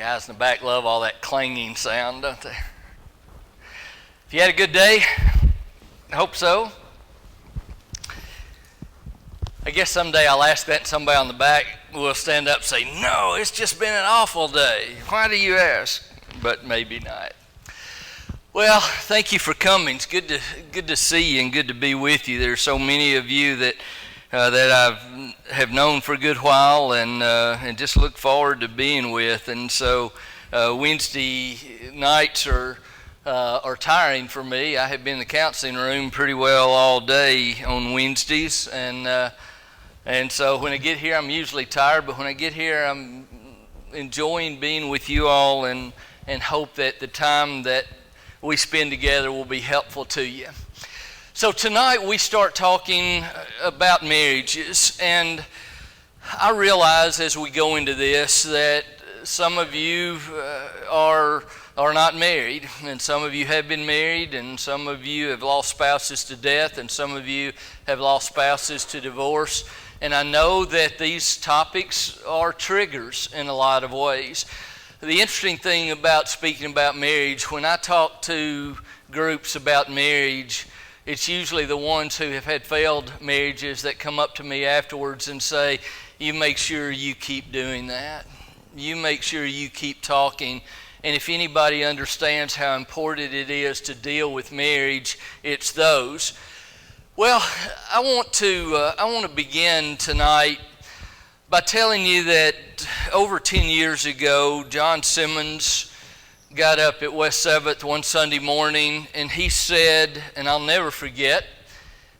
Guys in the back love all that clanging sound, don't they? If you had a good day, I hope so. I guess someday I'll ask that and somebody on the back will stand up and say, "No, it's just been an awful day. Why do you ask?" But maybe not. Well, thank you for coming. It's good to see you and good to be with you. There are so many of you that I have known for a good while and just look forward to being with. And so Wednesday nights are tiring for me. I have been in the counseling room pretty well all day on Wednesdays, and so when I get here, I'm usually tired. But when I get here, I'm enjoying being with you all and hope that the time that we spend together will be helpful to you. So tonight we start talking about marriages, and I realize as we go into this that some of you are not married, and some of you have been married, and some of you have lost spouses to death, and some of you have lost spouses to divorce. And I know that these topics are triggers in a lot of ways. The interesting thing about speaking about marriage, when I talk to groups about marriage, it's usually the ones who have had failed marriages that come up to me afterwards and say, "You make sure you keep doing that. You make sure you keep talking. And if anybody understands how important it is to deal with marriage, it's those." Well, I want to begin tonight by telling you that over 10 years ago, John Simmons got up at West 7th one Sunday morning, and he said, and I'll never forget,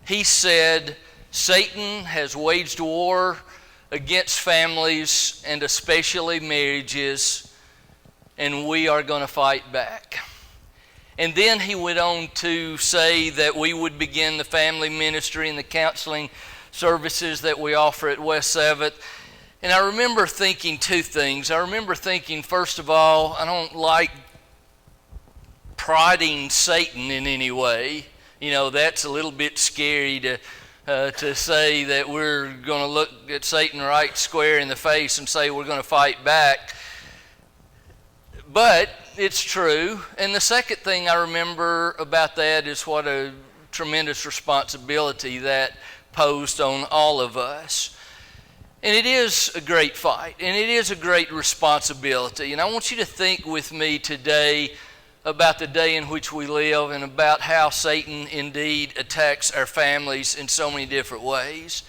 he said, "Satan has waged war against families and especially marriages, and we are going to fight back." And then he went on to say that we would begin the family ministry and the counseling services that we offer at West 7th. And I remember thinking two things. I remember thinking, first of all, I don't like prodding Satan in any way. You know, that's a little bit scary to say that we're going to look at Satan right square in the face and say we're going to fight back. But it's true. And the second thing I remember about that is what a tremendous responsibility that posed on all of us. And it is a great fight, and it is a great responsibility. And I want you to think with me today about the day in which we live and about how Satan indeed attacks our families in so many different ways.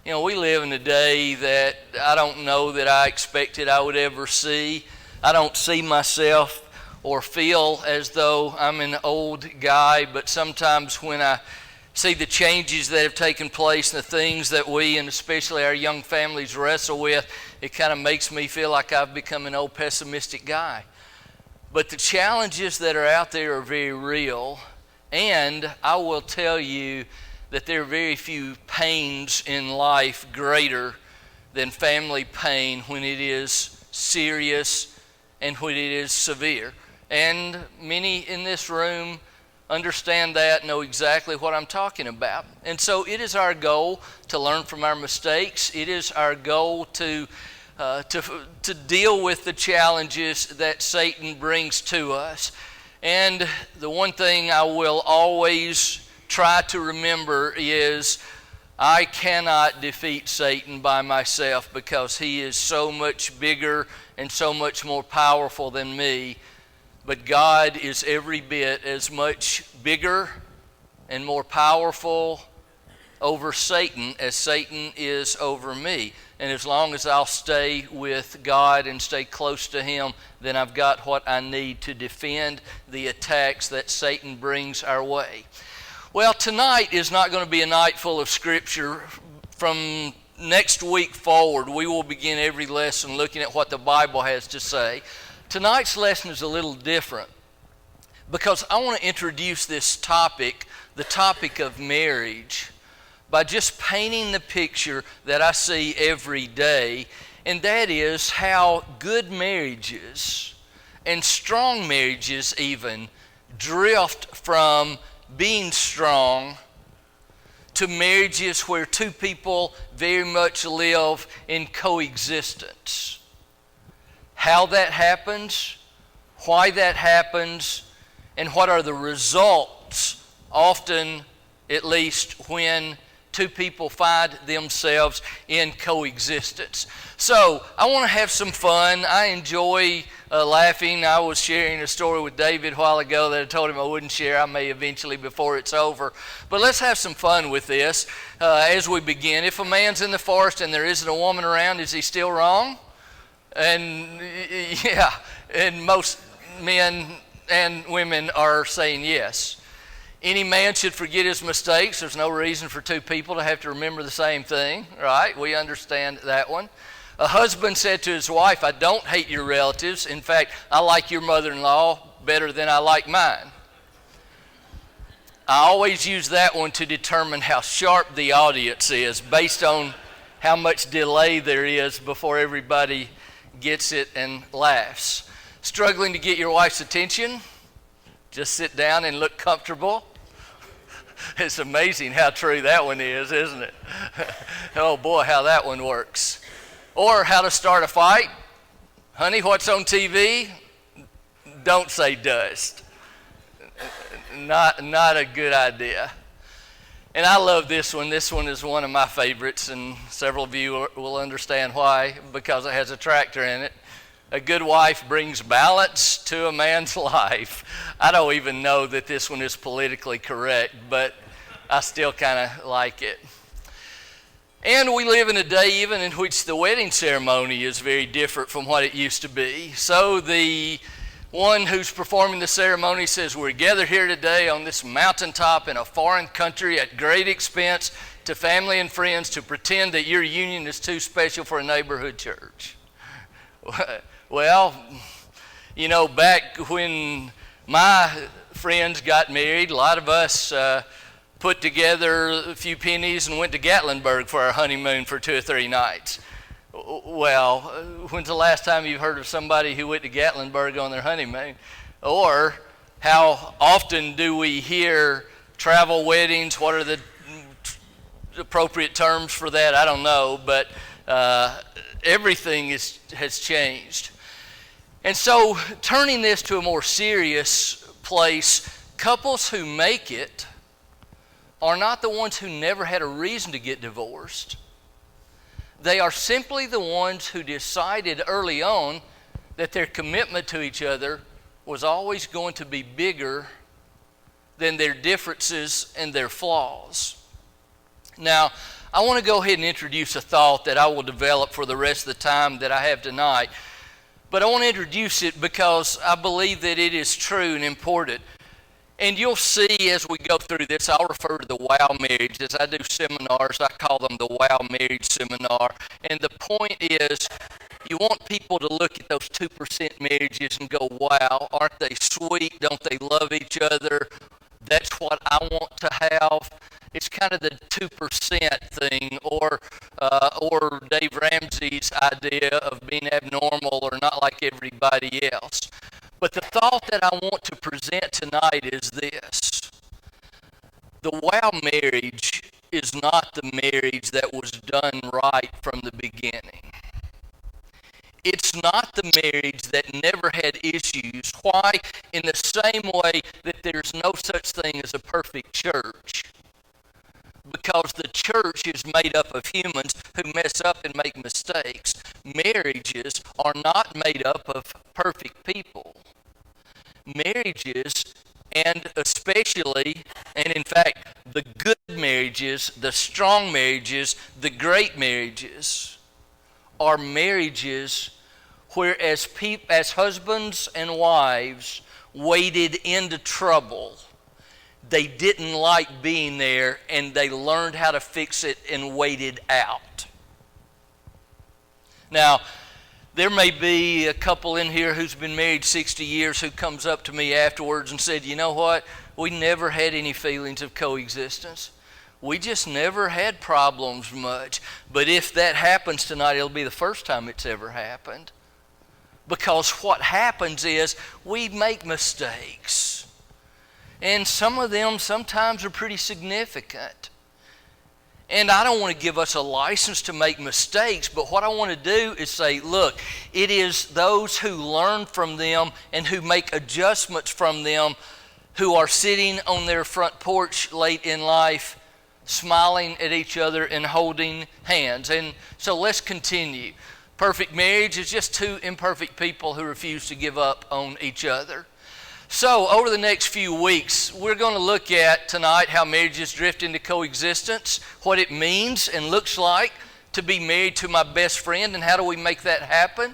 You know, we live in a day that I don't know that I expected I would ever see. I don't see myself or feel as though I'm an old guy, but sometimes when I see the changes that have taken place and the things that we and especially our young families wrestle with, it kind of makes me feel like I've become an old pessimistic guy. But the challenges that are out there are very real, and I will tell you that there are very few pains in life greater than family pain when it is serious and when it is severe. And many in this room understand that, know exactly what I'm talking about. And so it is our goal to learn from our mistakes. It is our goal to deal with the challenges that Satan brings to us. And the one thing I will always try to remember is I cannot defeat Satan by myself because he is so much bigger and so much more powerful than me. But God is every bit as much bigger and more powerful over Satan as Satan is over me. And as long as I'll stay with God and stay close to Him, then I've got what I need to defend the attacks that Satan brings our way. Well, tonight is not going to be a night full of Scripture. From next week forward, we will begin every lesson looking at what the Bible has to say. Tonight's lesson is a little different because I want to introduce this topic, the topic of marriage, by just painting the picture that I see every day, and that is how good marriages and strong marriages even drift from being strong to marriages where two people very much live in coexistence. how that happens, why that happens, and what are the results, often at least when two people find themselves in coexistence. So I want to have some fun. I enjoy laughing. I was sharing a story with David a while ago that I told him I wouldn't share. I may eventually before it's over. But let's have some fun with this as we begin. If a man's in the forest and there isn't a woman around, is he still wrong? And yeah, and most men and women are saying yes. Any man should forget his mistakes. There's no reason for two people to have to remember the same thing, right? We understand that one. A husband said to his wife, I don't hate your relatives. In fact, I like your mother-in-law better than I like mine. I always use that one to determine how sharp the audience is based on how much delay there is before everybody gets it and laughs. Struggling to get your wife's attention? Just sit down and look comfortable. It's amazing how true that one is, isn't it? Oh boy, how that one works. Or how to start a fight. Honey, what's on TV? Don't say dust. Not a good idea. And I love this one. This one is one of my favorites, and several of you will understand why, because it has a tractor in it. A good wife brings balance to a man's life. I don't even know that this one is politically correct, but I still kind of like it. And we live in a day even in which the wedding ceremony is very different from what it used to be. So the one who's performing the ceremony says, we're gathered here today on this mountaintop in a foreign country at great expense to family and friends to pretend that your union is too special for a neighborhood church. Well, you know, back when my friends got married, a lot of us put together a few pennies and went to Gatlinburg for our honeymoon for 2 or 3 nights. Well, when's the last time you've heard of somebody who went to Gatlinburg on their honeymoon? Or how often do we hear travel weddings? What are the appropriate terms for that? I don't know, but everything has changed. And so turning this to a more serious place, couples who make it are not the ones who never had a reason to get divorced. They are simply the ones who decided early on that their commitment to each other was always going to be bigger than their differences and their flaws. Now, I want to go ahead and introduce a thought that I will develop for the rest of the time that I have tonight. But I want to introduce it because I believe that it is true and important. And you'll see as we go through this, I'll refer to the WOW Marriage. As I do seminars, I call them the WOW Marriage Seminar. And the point is, you want people to look at those 2% marriages and go, wow, aren't they sweet? Don't they love each other? That's what I want to have. It's kind of the 2% thing, or Dave Ramsey's idea of being abnormal or not like everybody else. But the thought that I want to present tonight is this. The WOW marriage is not the marriage that was done right from the beginning. It's not the marriage that never had issues. Why? In the same way that there's no such thing as a perfect church. Because the church is made up of humans who mess up and make mistakes. Marriages are not made up of perfect people. Marriages, and especially, and in fact, the good marriages, the strong marriages, the great marriages, are marriages where as husbands and wives waded into trouble, they didn't like being there, and they learned how to fix it and waited out. Now, there may be a couple in here who's been married 60 years who comes up to me afterwards and said, you know what, we never had any feelings of coexistence. We just never had problems much. But if that happens tonight, it'll be the first time it's ever happened. Because what happens is we make mistakes. And some of them sometimes are pretty significant. And I don't want to give us a license to make mistakes, but what I want to do is say, look, it is those who learn from them and who make adjustments from them who are sitting on their front porch late in life, smiling at each other and holding hands. And so let's continue. Perfect marriage is just two imperfect people who refuse to give up on each other. So over the next few weeks, we're going to look at tonight how marriages drift into coexistence, what it means and looks like to be married to my best friend, and how do we make that happen.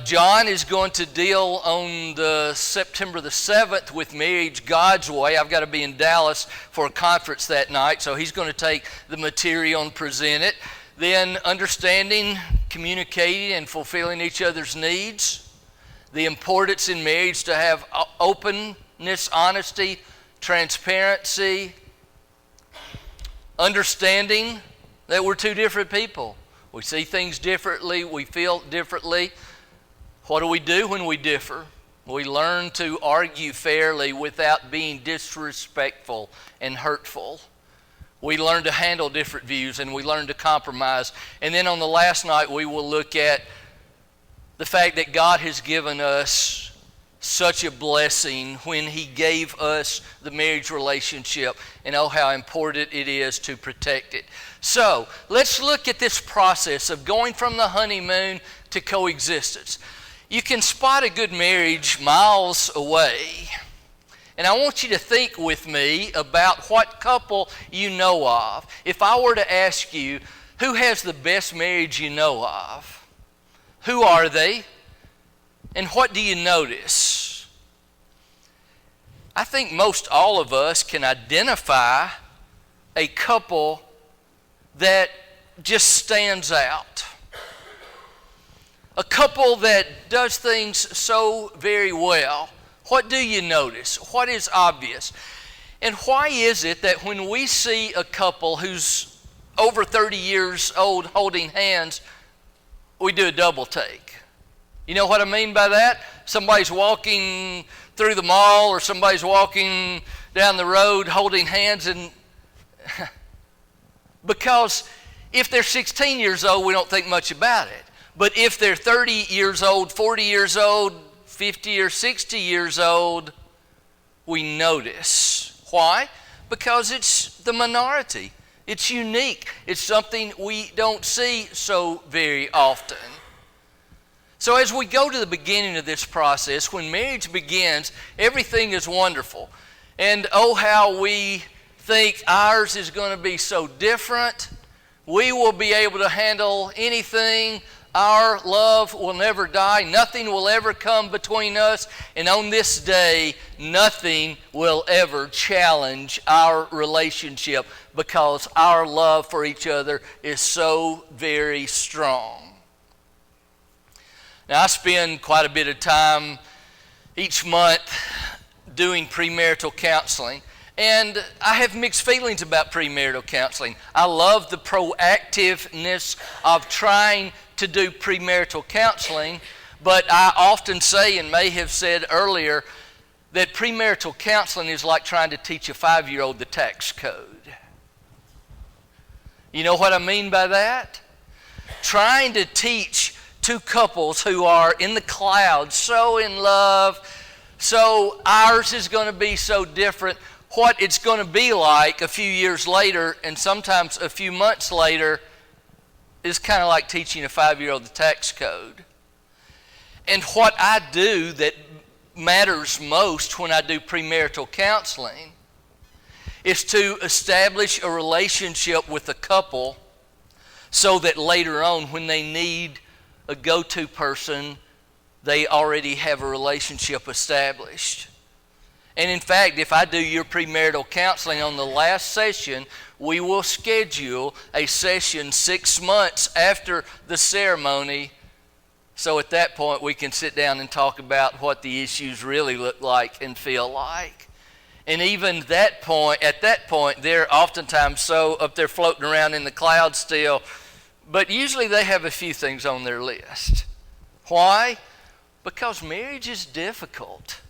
John is going to deal on September the 7th with Marriage God's Way. I've got to be in Dallas for a conference that night, so he's going to take the material and present it. Then understanding, communicating, and fulfilling each other's needs. The importance in marriage to have openness, honesty, transparency, understanding that we're two different people. We see things differently, we feel differently. What do we do when we differ? We learn to argue fairly without being disrespectful and hurtful. We learn to handle different views, and we learn to compromise. And then on the last night, we will look at the fact that God has given us such a blessing when He gave us the marriage relationship, and oh, how important it is to protect it. So, let's look at this process of going from the honeymoon to coexistence. You can spot a good marriage miles away. And I want you to think with me about what couple you know of. If I were to ask you, who has the best marriage you know of? Who are they? And what do you notice? I think most all of us can identify a couple that just stands out. A couple that does things so very well. What do you notice? What is obvious? And why is it that when we see a couple who's over 30 years old holding hands, we do a double take? You know what I mean by that? Somebody's walking through the mall, or somebody's walking down the road holding hands, and because if they're 16 years old, we don't think much about it. But if they're 30 years old, 40 years old, 50 or 60 years old, we notice. Why? Because it's the minority. It's unique. It's something we don't see so very often. So as we go to the beginning of this process, when marriage begins, everything is wonderful. And oh, how we think ours is going to be so different. We will be able to handle anything. Our love will never die. Nothing will ever come between us. And on this day, nothing will ever challenge our relationship, because our love for each other is so very strong. Now, I spend quite a bit of time each month doing premarital counseling. And I have mixed feelings about premarital counseling. I love the proactiveness of trying to do premarital counseling, but I often say, and may have said earlier, that premarital counseling is like trying to teach a 5-year-old the tax code. You know what I mean by that? Trying to teach two couples who are in the clouds, so in love, so ours is going to be so different, what it's going to be like a few years later, and sometimes a few months later, is kind of like teaching a 5-year-old the tax code. And what I do that matters most when I do premarital counseling is to establish a relationship with a couple so that later on, when they need a go-to person, they already have a relationship established. And in fact, if I do your premarital counseling on the last session, we will schedule a session 6 months after the ceremony. So at that point, we can sit down and talk about what the issues really look like and feel like. And even at that point, they're oftentimes so up there floating around in the clouds still. But usually they have a few things on their list. Why? Because marriage is difficult.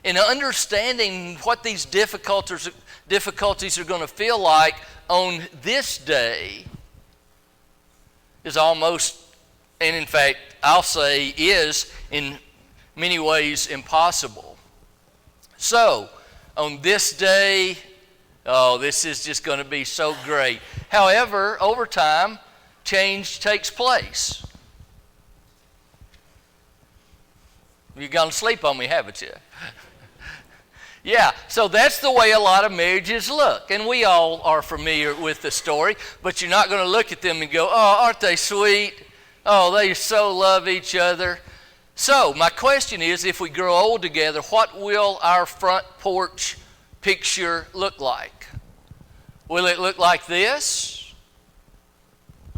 And understanding what these difficulties are going to feel like on this day is almost, and in fact, I'll say is in many ways impossible. So, on this day, oh, this is just going to be so great. However, over time, change takes place. You've gone to sleep on me, haven't you? Yeah, so that's the way a lot of marriages look. And we all are familiar with the story, but you're not going to look at them and go, oh, aren't they sweet? Oh, they so love each other. So my question is, if we grow old together, what will our front porch picture look like? Will it look like this?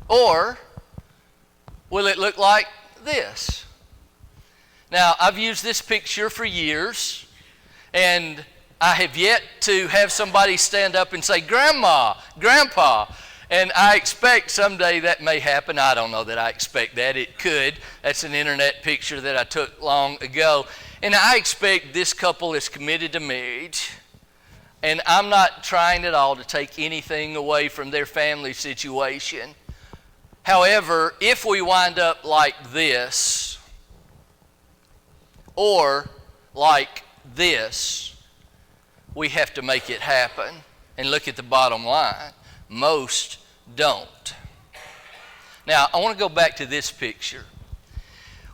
Or will it look like this? Now, I've used this picture for years, and I have yet to have somebody stand up and say, Grandma, Grandpa. And I expect someday that may happen. I don't know that I expect that. It could. That's an internet picture that I took long ago. And I expect this couple is committed to marriage. And I'm not trying at all to take anything away from their family situation. However, if we wind up like this, or like this, we have to make it happen. And look at the bottom line. Most don't. Now, I want to go back to this picture.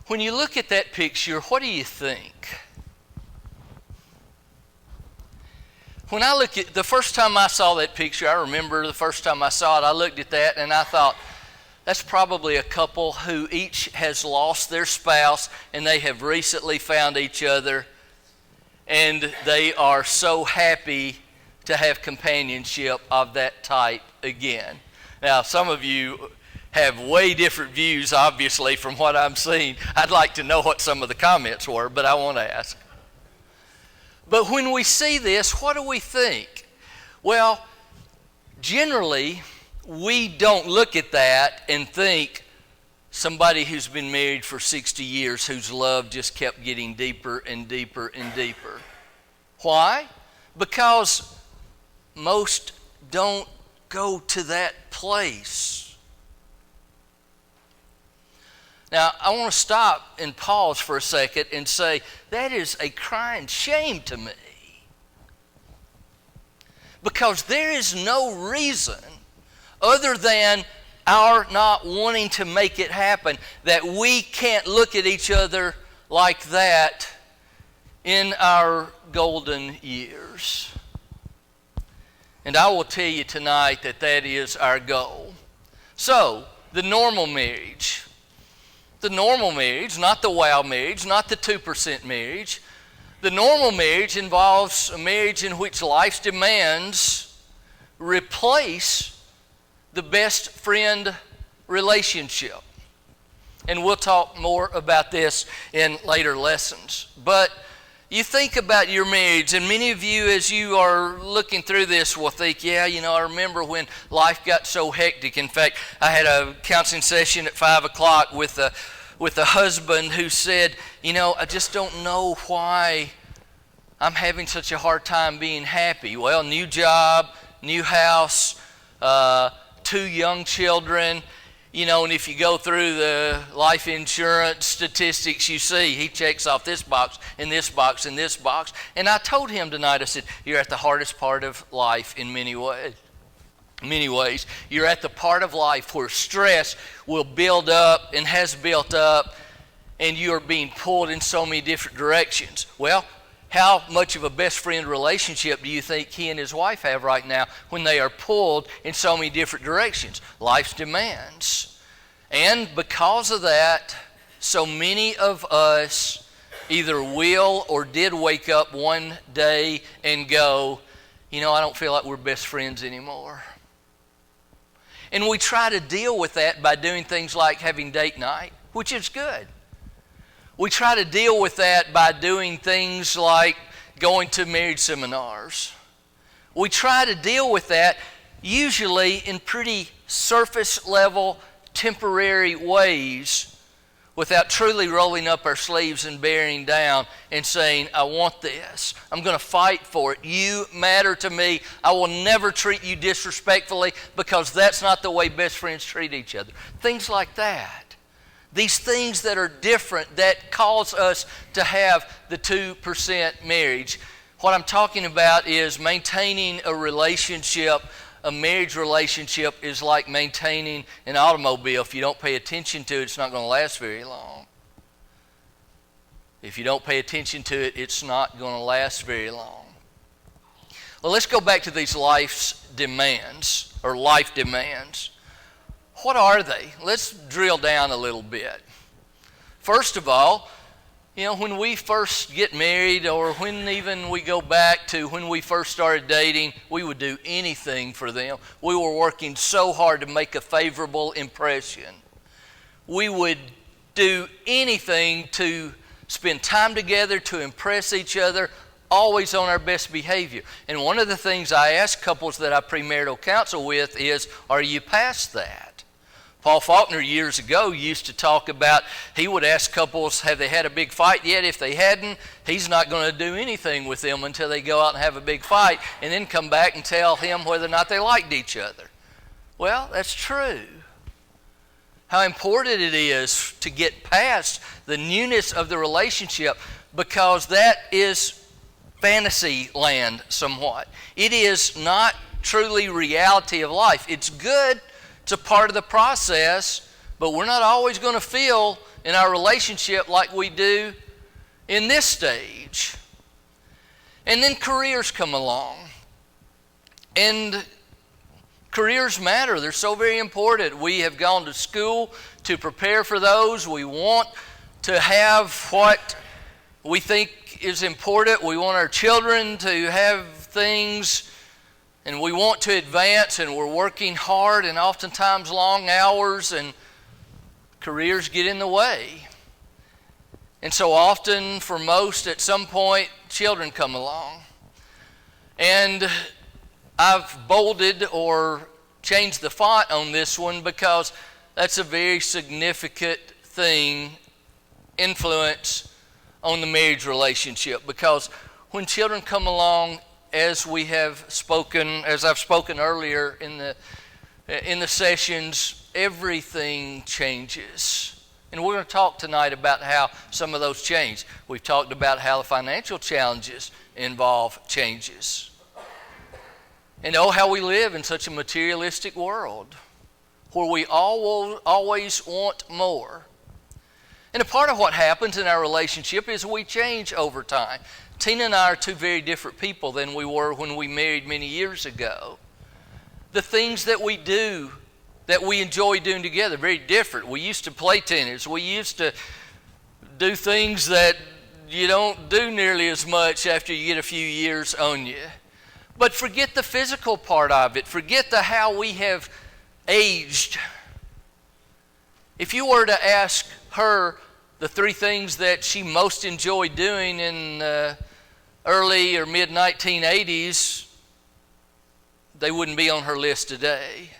When you look at that picture, what do you think? When I look at, the first time I saw that picture, I remember the first time I saw it, I looked at that and I thought, that's probably a couple who each has lost their spouse and they have recently found each other and they are so happy to have companionship of that type again. Now, some of you have way different views, obviously, from what I'm seeing. I'd like to know what some of the comments were, but I won't ask. But when we see this, what do we think? Well, generally, we don't look at that and think somebody who's been married for 60 years whose love just kept getting deeper and deeper and deeper. Why? Because most don't go to that place. Now, I want to stop and pause for a second and say, that is a crying shame to me. Because there is no reason other than our not wanting to make it happen that we can't look at each other like that in our golden years. And I will tell you tonight that that is our goal. So, the normal marriage, not the wow marriage, not the 2% marriage. The normal marriage involves a marriage in which life's demands replace the best friend relationship. And we'll talk more about this in later lessons. But you think about your marriage, and many of you, as you are looking through this, will think, yeah, I remember when life got so hectic. In fact, I had a counseling session at 5 o'clock with a husband who said, I just don't know why I'm having such a hard time being happy. Well, new job, new house, 2 young children. And if you go through the life insurance statistics, you see he checks off this box and this box and this box. And I told him tonight, I said, you're at the hardest part of life in many ways. You're at the part of life where stress will build up and has built up, and you are being pulled in so many different directions. Well, how much of a best friend relationship do you think he and his wife have right now when they are pulled in so many different directions? Life's demands. And because of that, so many of us either will or did wake up one day and go, I don't feel like we're best friends anymore. And we try to deal with that by doing things like having date night, which is good. We try to deal with that by doing things like going to marriage seminars. We try to deal with that usually in pretty surface level, temporary ways without truly rolling up our sleeves and bearing down and saying, I want this. I'm going to fight for it. You matter to me. I will never treat you disrespectfully because that's not the way best friends treat each other. Things like that. These things that are different that cause us to have the 2% marriage. What I'm talking about is maintaining a relationship. A marriage relationship is like maintaining an automobile. If you don't pay attention to it, it's not going to last very long. If you don't pay attention to it, it's not going to last very long. Well, let's go back to these life's demands, or life demands. What are they? Let's drill down a little bit. First of all, when we first get married, or when even we go back to when we first started dating, we would do anything for them. We were working so hard to make a favorable impression. We would do anything to spend time together, to impress each other, always on our best behavior. And one of the things I ask couples that I premarital counsel with is, are you past that? Paul Faulkner years ago used to talk about, he would ask couples, have they had a big fight yet? If they hadn't, he's not going to do anything with them until they go out and have a big fight and then come back and tell him whether or not they liked each other. Well, that's true. How important it is to get past the newness of the relationship, because that is fantasy land somewhat. It is not truly reality of life. It's good. It's a part of the process, but we're not always going to feel in our relationship like we do in this stage. And then careers come along. And careers matter. They're so very important. We have gone to school to prepare for those. We want to have what we think is important. We want our children to have things, and we want to advance, and we're working hard and oftentimes long hours, and careers get in the way. And so often, for most, at some point, children come along. And I've bolded or changed the font on this one because that's a very significant influence on the marriage relationship. Because when children come along, as I've spoken earlier in the sessions, everything changes. And we're going to talk tonight about how some of those change. We've talked about how the financial challenges involve changes. And how we live in such a materialistic world where we always want more. And a part of what happens in our relationship is we change over time. Tina and I are two very different people than we were when we married many years ago. The things that we do, that we enjoy doing together, very different. We used to play tennis. We used to do things that you don't do nearly as much after you get a few years on you. But forget the physical part of it. Forget how we have aged. If you were to ask her the three things that she most enjoyed doing in early or mid-1980s, they wouldn't be on her list today.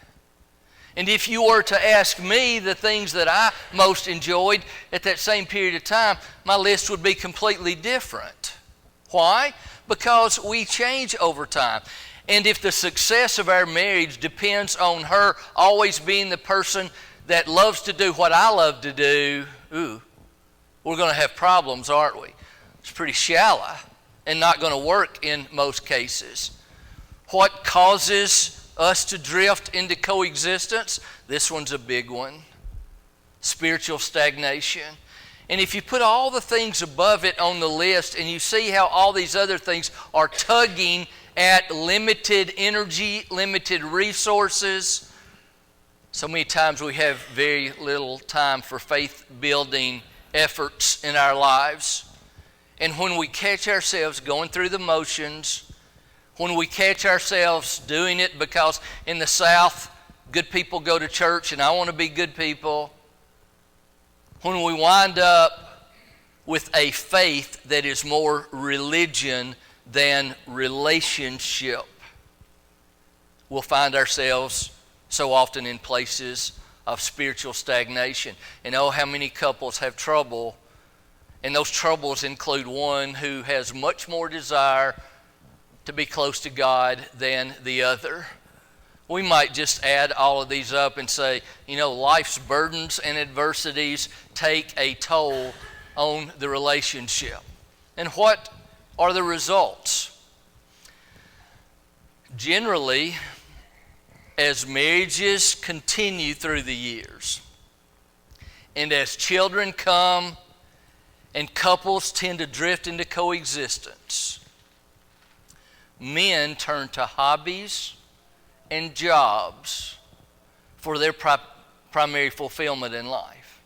And if you were to ask me the things that I most enjoyed at that same period of time, my list would be completely different. Why? Because we change over time. And if the success of our marriage depends on her always being the person that loves to do what I love to do, we're going to have problems, aren't we? It's pretty shallow and not going to work in most cases. What causes us to drift into coexistence? This one's a big one. Spiritual stagnation. And if you put all the things above it on the list and you see how all these other things are tugging at limited energy, limited resources, so many times we have very little time for faith-building efforts in our lives. And when we catch ourselves going through the motions, when we catch ourselves doing it because in the South, good people go to church and I want to be good people, when we wind up with a faith that is more religion than relationship, we'll find ourselves so often in places of spiritual stagnation. And oh, how many couples have trouble, and those troubles include one who has much more desire to be close to God than the other. We might just add all of these up and say, life's burdens and adversities take a toll on the relationship. And what are the results? Generally, as marriages continue through the years, and as children come and couples tend to drift into coexistence, men turn to hobbies and jobs for their primary fulfillment in life.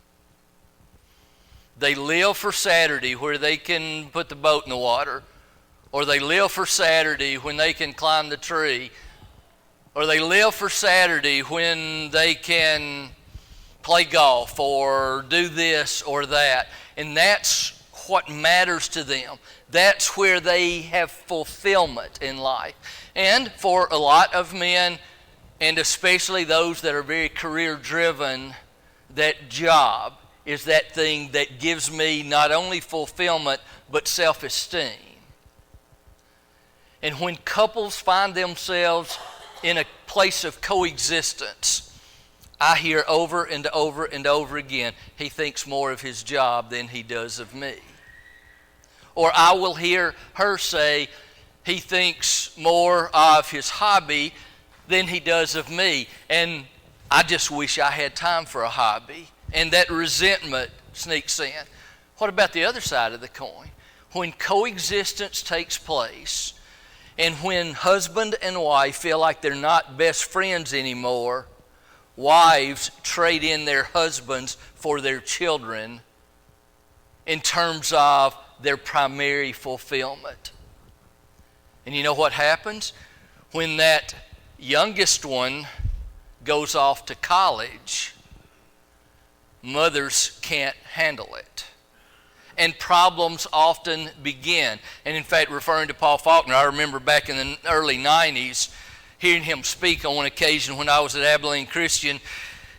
They live for Saturday where they can put the boat in the water, or they live for Saturday when they can climb the tree, or they live for Saturday when they can play golf or do this or that. And that's what matters to them. That's where they have fulfillment in life. And for a lot of men, and especially those that are very career-driven, that job is that thing that gives me not only fulfillment, but self-esteem. And when couples find themselves in a place of coexistence, I hear over and over and over again, he thinks more of his job than he does of me. Or I will hear her say, he thinks more of his hobby than he does of me. And I just wish I had time for a hobby. And that resentment sneaks in. What about the other side of the coin? When coexistence takes place, and when husband and wife feel like they're not best friends anymore, wives trade in their husbands for their children in terms of their primary fulfillment. And you know what happens? When that youngest one goes off to college, mothers can't handle it. And problems often begin. And in fact, referring to Paul Faulkner, I remember back in the early 90s, hearing him speak on one occasion when I was at Abilene Christian,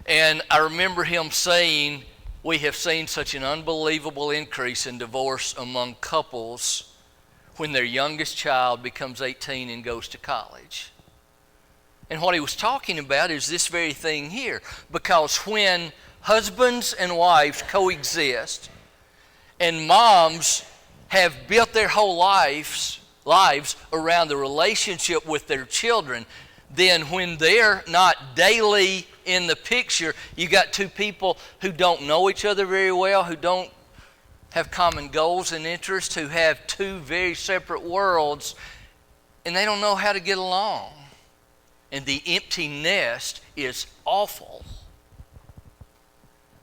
and I remember him saying, we have seen such an unbelievable increase in divorce among couples when their youngest child becomes 18 and goes to college. And what he was talking about is this very thing here, because when husbands and wives coexist, and moms have built their whole lives around the relationship with their children, then when they're not daily in the picture, you got two people who don't know each other very well, who don't have common goals and interests, who have two very separate worlds, and they don't know how to get along. And the empty nest is awful.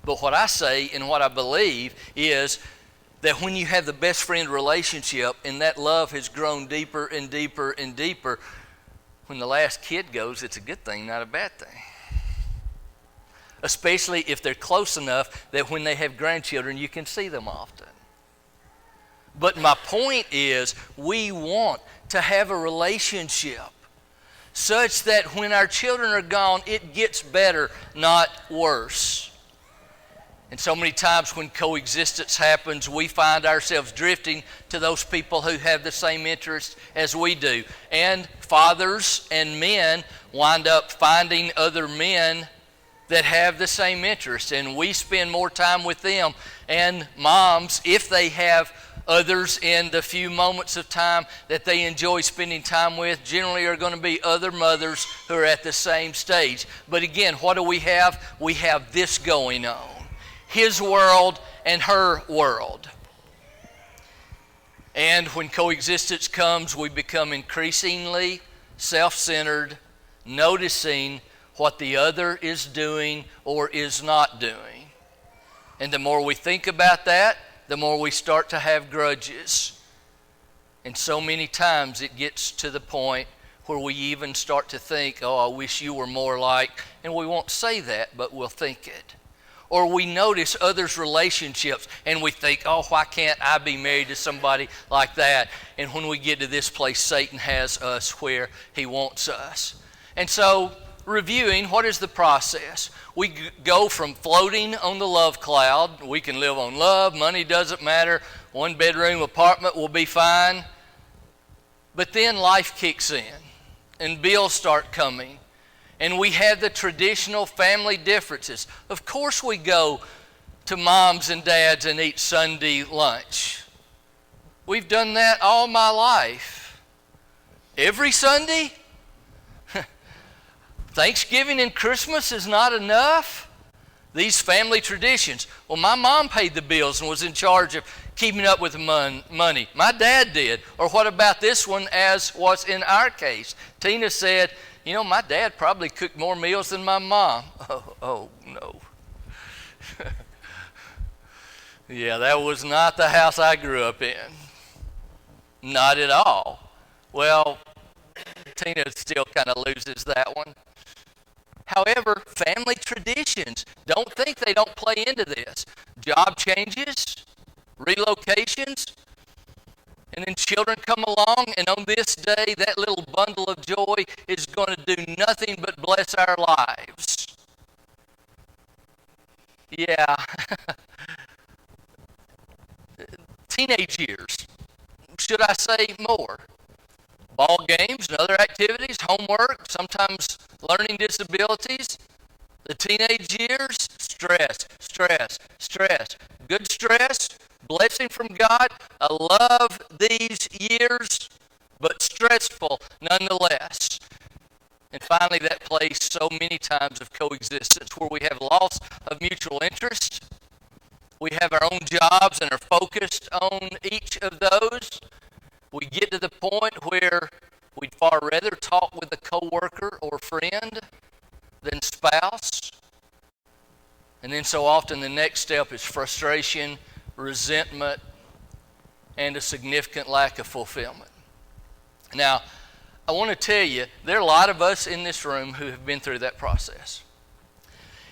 But what I say and what I believe is that when you have the best friend relationship and that love has grown deeper and deeper and deeper, when the last kid goes, it's a good thing, not a bad thing. Especially if they're close enough that when they have grandchildren, you can see them often. But my point is, we want to have a relationship such that when our children are gone, it gets better, not worse. And so many times when coexistence happens, we find ourselves drifting to those people who have the same interests as we do. And fathers and men wind up finding other men that have the same interests, and we spend more time with them. And moms, if they have others in the few moments of time that they enjoy spending time with, generally are going to be other mothers who are at the same stage. But again, what do we have? We have this going on. His world and her world. And when coexistence comes, we become increasingly self-centered, noticing what the other is doing or is not doing. And the more we think about that, the more we start to have grudges. And so many times it gets to the point where we even start to think, oh, I wish you were more like, and we won't say that, but we'll think it. Or we notice others' relationships and we think, oh, why can't I be married to somebody like that? And when we get to this place, Satan has us where he wants us. And so reviewing, what is the process? We go from floating on the love cloud. We can live on love. Money doesn't matter. One bedroom apartment will be fine. But then life kicks in and bills start coming. And we have the traditional family differences. Of course we go to moms and dads and eat Sunday lunch. We've done that all my life. Every Sunday? Thanksgiving and Christmas is not enough? These family traditions. Well, my mom paid the bills and was in charge of keeping up with the money. My dad did. Or what about this one, as was in our case? Tina said, you know, my dad probably cooked more meals than my mom. Oh no. Yeah, that was not the house I grew up in. Not at all. Well, Tina still kind of loses that one. However, family traditions, don't think they don't play into this. Job changes, relocations, and then children come along, and on this day, that little bundle of joy is going to do nothing but bless our lives. Yeah. Teenage years, should I say more? Ball games and other activities, homework, sometimes learning disabilities. The teenage years, stress. Good stress, blessing from God. I love these years, but stressful nonetheless. And finally, that place so many times of coexistence where we have loss of mutual interest. We have our own jobs and are focused on each of those. We get to the point where we'd far rather talk with a coworker or friend than spouse. And then so often the next step is frustration, resentment, and a significant lack of fulfillment. Now, I want to tell you, there are a lot of us in this room who have been through that process.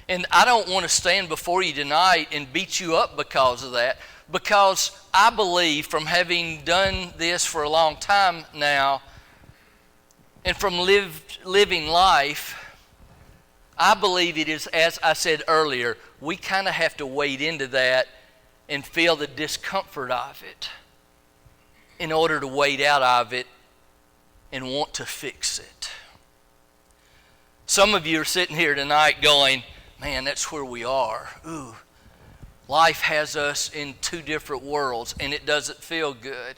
And I don't want to stand before you tonight and beat you up because of that, because I believe, from having done this for a long time now, and from living life, I believe it is, as I said earlier, we kind of have to wade into that and feel the discomfort of it in order to wade out of it and want to fix it. Some of you are sitting here tonight going, man, that's where we are. Ooh, life has us in two different worlds and it doesn't feel good.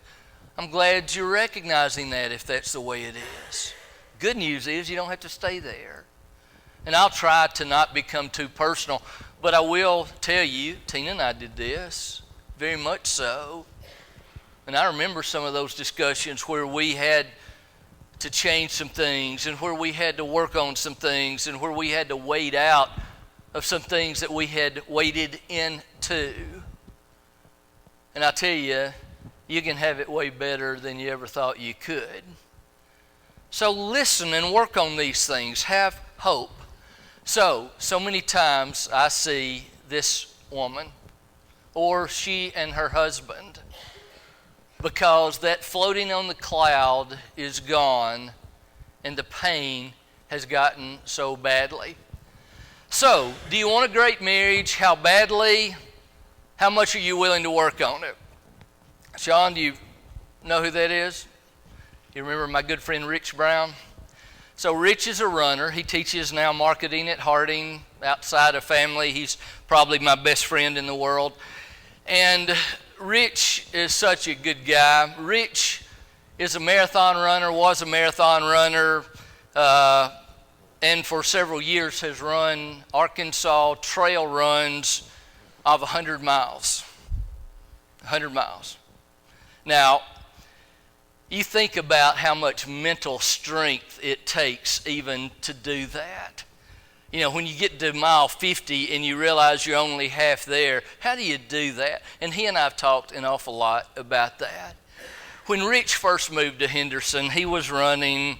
I'm glad you're recognizing that if that's the way it is. Good news is you don't have to stay there. And I'll try to not become too personal, but I will tell you, Tina and I did this, very much so. And I remember some of those discussions where we had to change some things and where we had to work on some things and where we had to wade out of some things that we had waded into. And I tell you, you can have it way better than you ever thought you could. So listen and work on these things. Have hope. So many times I see this woman, or she and her husband, because that floating on the cloud is gone and the pain has gotten so badly. So, do you want a great marriage? How badly? How much are you willing to work on it? Sean, do you know who that is? You remember my good friend Rich Brown? So Rich is a runner. He teaches now marketing at Harding. Outside of family, he's probably my best friend in the world. And Rich is such a good guy. Rich is a marathon runner, was a marathon runner, and for several years has run Arkansas trail runs of 100 miles. 100 miles. Now, you think about how much mental strength it takes even to do that. You know, when you get to mile 50 and you realize you're only half there, how do you do that? And he and I have talked an awful lot about that. When Rich first moved to Henderson, he was running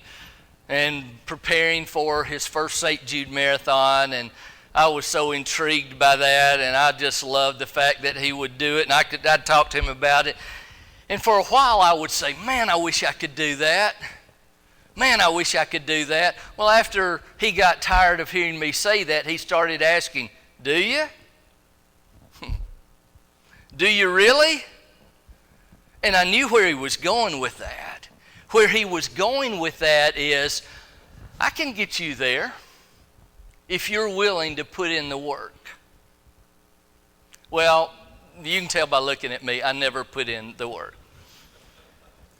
and preparing for his first St. Jude Marathon, and I was so intrigued by that, and I just loved the fact that he would do it, and I'd talk to him about it. And for a while I would say, man, I wish I could do that. Man, I wish I could do that. Well, after he got tired of hearing me say that, he started asking, do you? Do you really? And I knew where he was going with that. Where he was going with that is, I can get you there if you're willing to put in the work. Well, you can tell by looking at me, I never put in the work.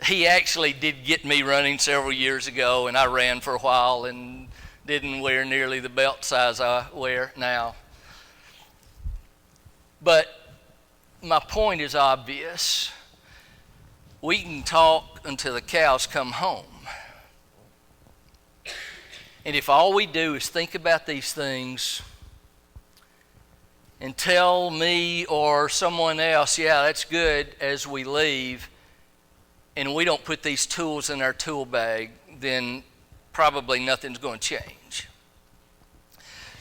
He actually did get me running several years ago, and I ran for a while and didn't wear nearly the belt size I wear now. But my point is obvious. We can talk until the cows come home. And if all we do is think about these things and tell me or someone else, yeah, that's good, as we leave, and we don't put these tools in our tool bag, then probably nothing's going to change.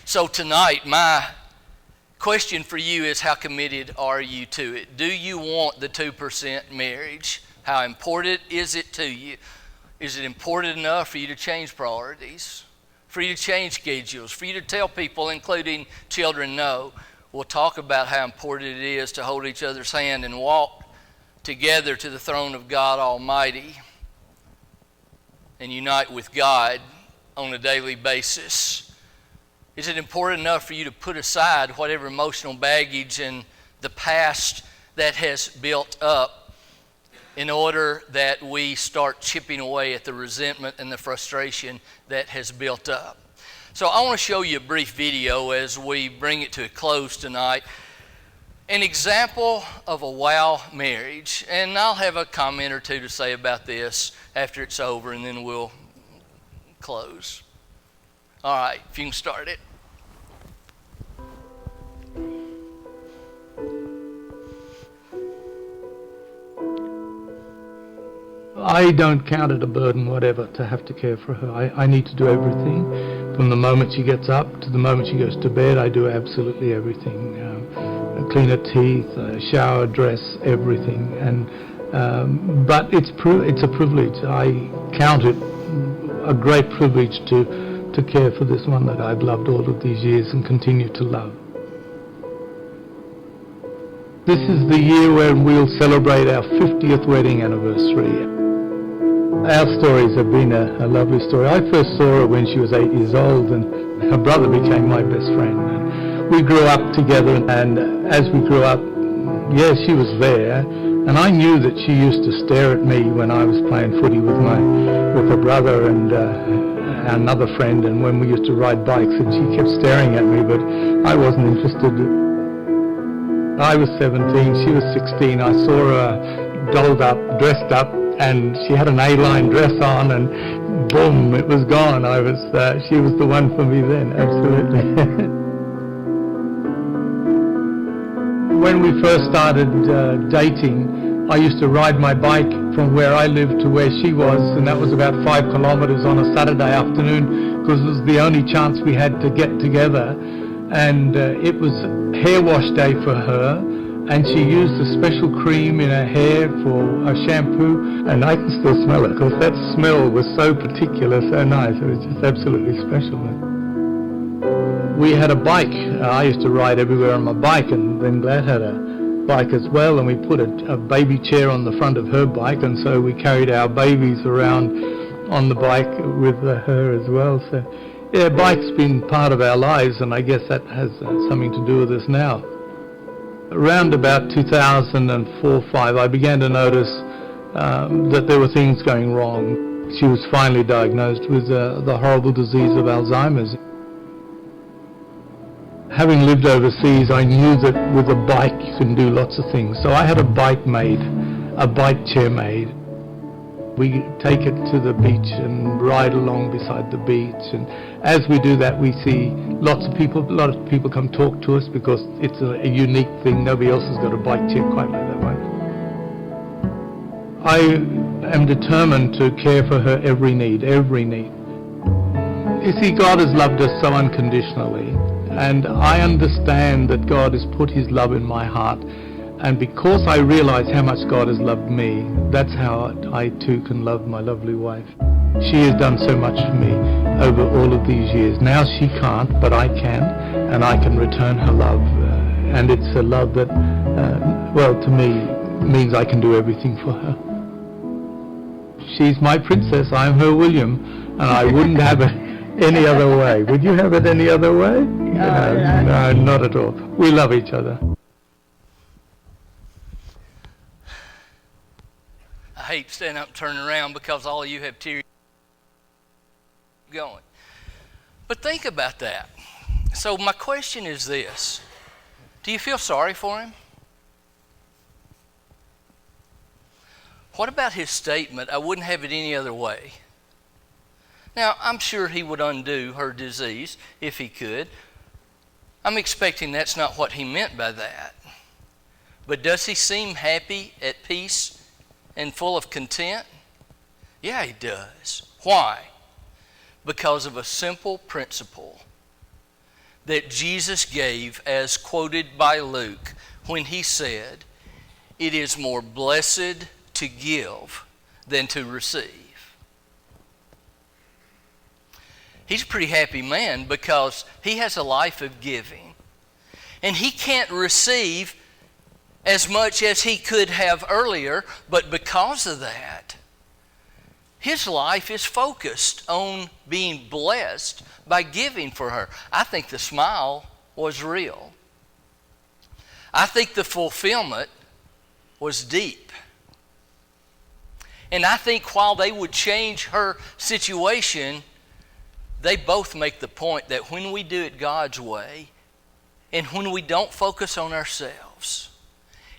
So tonight, my question for you is, how committed are you to it? Do you want the 2% marriage? How important is it to you? Is it important enough for you to change priorities, for you to change schedules, for you to tell people, including children, no? We'll talk about how important it is to hold each other's hand and walk together to the throne of God Almighty and unite with God on a daily basis. Is it important enough for you to put aside whatever emotional baggage and the past that has built up in order that we start chipping away at the resentment and the frustration that has built up? So I want to show you a brief video as we bring it to a close tonight. An example of a wow marriage, and I'll have a comment or two to say about this after it's over, and then we'll close. All right, if you can start it. I don't count it a burden whatever to have to care for her. I need to do everything. From the moment she gets up to the moment she goes to bed, I do absolutely everything. Clean her teeth, shower, dress, everything. And but it's a privilege. I count it a great privilege to care for this one that I've loved all of these years and continue to love. This is the year when we'll celebrate our 50th wedding anniversary. Our stories have been a lovely story. I first saw her when she was 8 years old, and her brother became my best friend. And we grew up together, and as we grew up, yeah, she was there, and I knew that she used to stare at me when I was playing footy with her brother and another friend, and when we used to ride bikes, and she kept staring at me, but I wasn't interested. I was 17, she was 16. I saw her dolled up, dressed up, and she had an A-line dress on, and boom, it was gone. She was the one for me then, absolutely. When we first started dating, I used to ride my bike from where I lived to where she was, and that was about 5 kilometers on a Saturday afternoon, because it was the only chance we had to get together. And it was hair wash day for her, and she used a special cream in her hair for a shampoo, and I can still smell it, because that smell was so particular, so nice. It was just absolutely special. We had a bike. I used to ride everywhere on my bike, and then Glad had a bike as well, and we put a baby chair on the front of her bike, and so we carried our babies around on the bike with her as well. So yeah, bike's been part of our lives, and I guess that has something to do with us now. Around about 2004-05, I began to notice that there were things going wrong. She was finally diagnosed with the horrible disease of Alzheimer's. Having lived overseas, I knew that with a bike you can do lots of things. So I had a bike made, a bike chair made. We take it to the beach and ride along beside the beach, and as we do that we see a lot of people come talk to us, because it's a unique thing. Nobody else has got a bike chair quite like that one. I am determined to care for her every need. You see, God has loved us so unconditionally, and I understand that God has put his love in my heart, And because I realize how much God has loved me, that's how I too can love my lovely wife. She has done so much for me over all of these years. Now she can't, but I can, and I can return her love. And it's a love that, to me, means I can do everything for her. She's my princess, I'm her William, and I wouldn't have it any other way. Would you have it any other way? No, not at all. We love each other. I hate standing up and turning around because all of you have tears going. But think about that. So my question is this. Do you feel sorry for him? What about his statement, I wouldn't have it any other way? Now, I'm sure he would undo her disease if he could. I'm expecting that's not what he meant by that. But does he seem happy, at peace, and full of content? Yeah, he does. Why? Because of a simple principle that Jesus gave as quoted by Luke when he said, "It is more blessed to give than to receive." He's a pretty happy man because he has a life of giving. And he can't receive as much as he could have earlier, but because of that, his life is focused on being blessed by giving for her. I think the smile was real. I think the fulfillment was deep. And I think while they would change her situation, they both make the point that when we do it God's way, and when we don't focus on ourselves,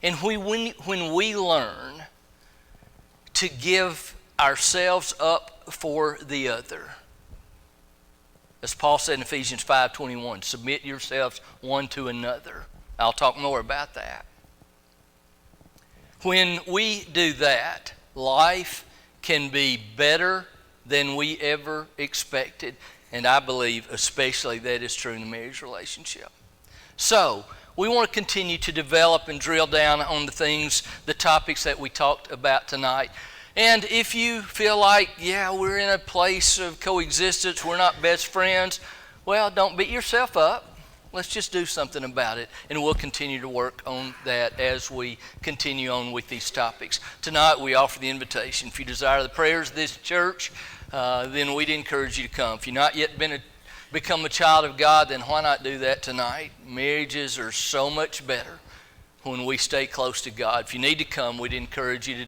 and when we learn to give ourselves up for the other, as Paul said in Ephesians 5:21, submit yourselves one to another. I'll talk more about that. When we do that, life can be better than we ever expected. And I believe especially that is true in a marriage relationship. So, we want to continue to develop and drill down on the topics that we talked about tonight. And if you feel like, we're in a place of coexistence, we're not best friends, well, don't beat yourself up. Let's just do something about it, and we'll continue to work on that as we continue on with these topics. Tonight, we offer the invitation. If you desire the prayers of this church, then we'd encourage you to come. If you've not yet become a child of God, then why not do that tonight? Marriages are so much better when we stay close to God. If you need to come, we'd encourage you to